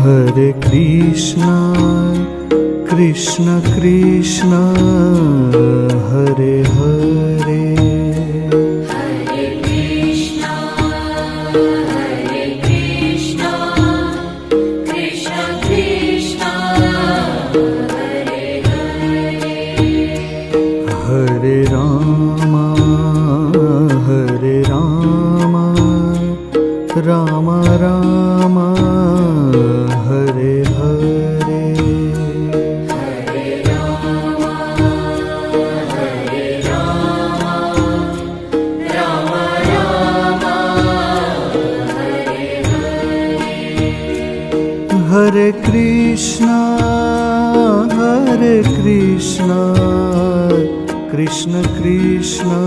Hare Krishna, Krishna Krishna, Hare Hare. Hare Krishna, Krishna Krishna, Hare Hare. Hare Rama, Rama Rama, Hare Hare. Hare Rama, Rama Rama, Hare Hare. Hare Krishna, Krishna Krishna,